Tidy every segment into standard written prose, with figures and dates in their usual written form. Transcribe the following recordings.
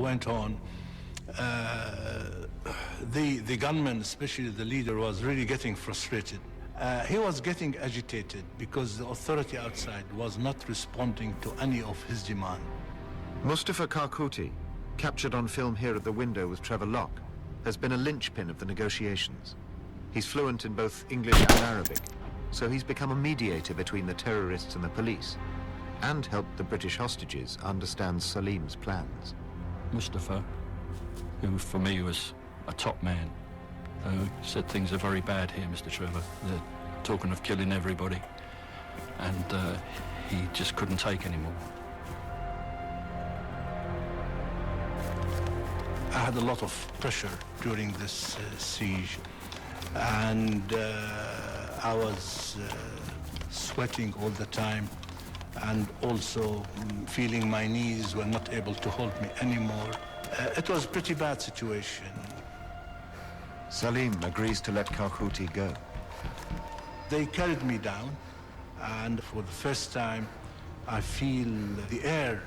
went on, the gunman, especially the leader, was really getting frustrated. He was getting agitated because the authority outside was not responding to any of his demands. Mustafa Karkuti, captured on film here at the window with Trevor Locke, has been a linchpin of the negotiations. He's fluent in both English and Arabic, so he's become a mediator between the terrorists and the police, and helped the British hostages understand Salim's plans. Mustafa, who for me was a top man, said things are very bad here, Mr. Trevor. They're talking of killing everybody, and he just couldn't take anymore. I had a lot of pressure during this siege, and I was sweating all the time, and also feeling my knees were not able to hold me anymore. It was a pretty bad situation. Salim agrees to let Karkuti go. They carried me down, and for the first time, I feel the air,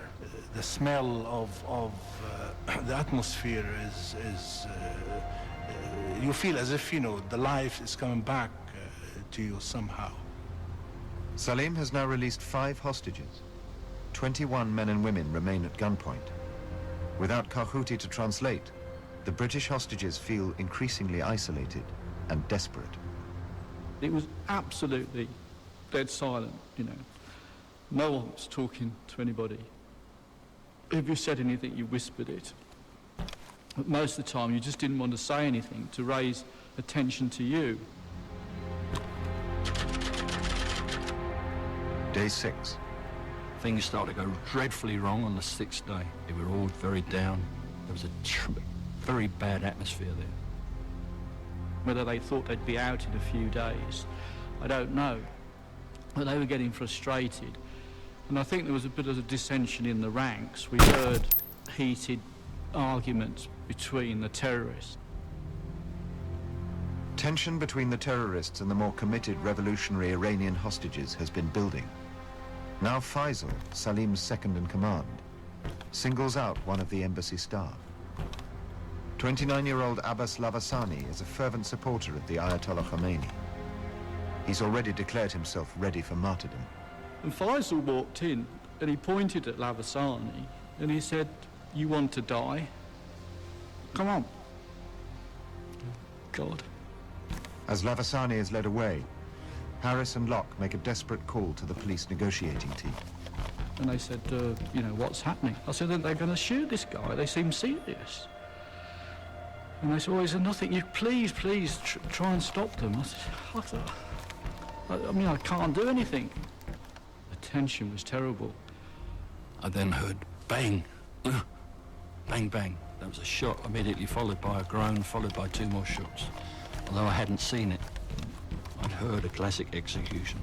the smell of the atmosphere is you feel as if, you know, the life is coming back to you somehow. Salim has now released 5 hostages. 21 men and women remain at gunpoint. Without Karkuti to translate, the British hostages feel increasingly isolated and desperate. It was absolutely dead silent, you know. No one was talking to anybody. If you said anything, you whispered it. But most of the time, you just didn't want to say anything to raise attention to you. Day 6. Things started to go dreadfully wrong on the 6th day. They were all very down. There was a very bad atmosphere there. Whether they thought they'd be out in a few days, I don't know. But they were getting frustrated. And I think there was a bit of a dissension in the ranks. We heard heated arguments between the terrorists. Tension between the terrorists and the more committed revolutionary Iranian hostages has been building. Now Faisal, Salim's second-in-command, singles out one of the embassy staff. 29-year-old Abbas Lavasani is a fervent supporter of the Ayatollah Khomeini. He's already declared himself ready for martyrdom. And Faisal walked in and he pointed at Lavasani and he said, "You want to die? Come on." God. As Lavasani is led away, Harris and Locke make a desperate call to the police negotiating team. And they said, you know, what's happening? I said, they're going to shoot this guy. They seem serious. And they said, oh, is there nothing? You please try and stop them. I said, I mean, I can't do anything. The tension was terrible. I then heard bang, bang, bang. There was a shot immediately followed by a groan, followed by 2 more shots. Although I hadn't seen it, I'd heard a classic execution.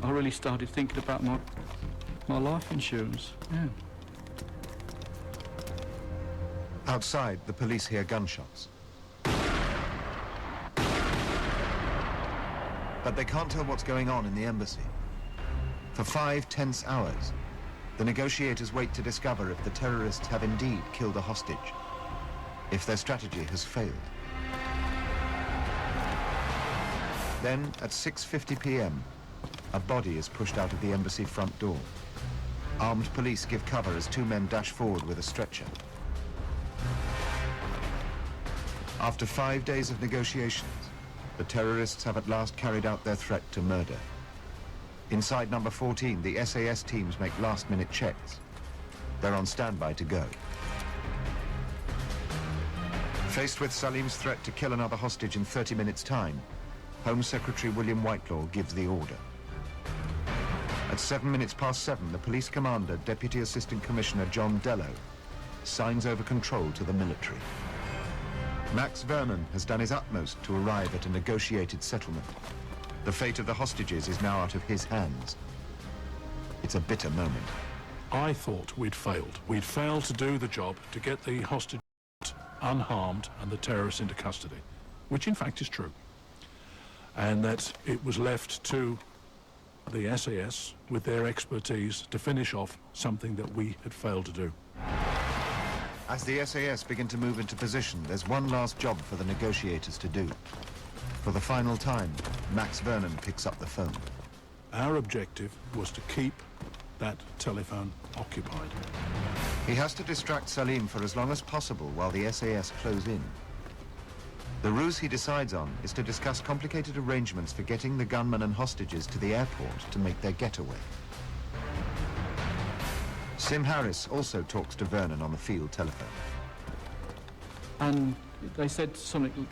I really started thinking about my life insurance, yeah. Outside, the police hear gunshots. But they can't tell what's going on in the embassy. For 5 tense hours, the negotiators wait to discover if the terrorists have indeed killed a hostage, if their strategy has failed. Then, at 6:50 p.m., a body is pushed out of the embassy front door. Armed police give cover as 2 men dash forward with a stretcher. After 5 days of negotiations, the terrorists have at last carried out their threat to murder. Inside number 14, the SAS teams make last-minute checks. They're on standby to go. Faced with Salim's threat to kill another hostage in 30 minutes' time, Home Secretary William Whitelaw gives the order. At 7:07, the police commander, Deputy Assistant Commissioner John Dello, signs over control to the military. Max Vernon has done his utmost to arrive at a negotiated settlement. The fate of the hostages is now out of his hands. It's a bitter moment. I thought we'd failed. We'd failed to do the job to get the hostages unharmed and the terrorists into custody, which in fact is true. And that it was left to the SAS with their expertise to finish off something that we had failed to do. As the SAS begin to move into position, there's one last job for the negotiators to do. For the final time, Max Vernon picks up the phone. Our objective was to keep that telephone occupied. He has to distract Salim for as long as possible while the SAS close in. The ruse he decides on is to discuss complicated arrangements for getting the gunmen and hostages to the airport to make their getaway. Sim Harris also talks to Vernon on the field telephone. And they said something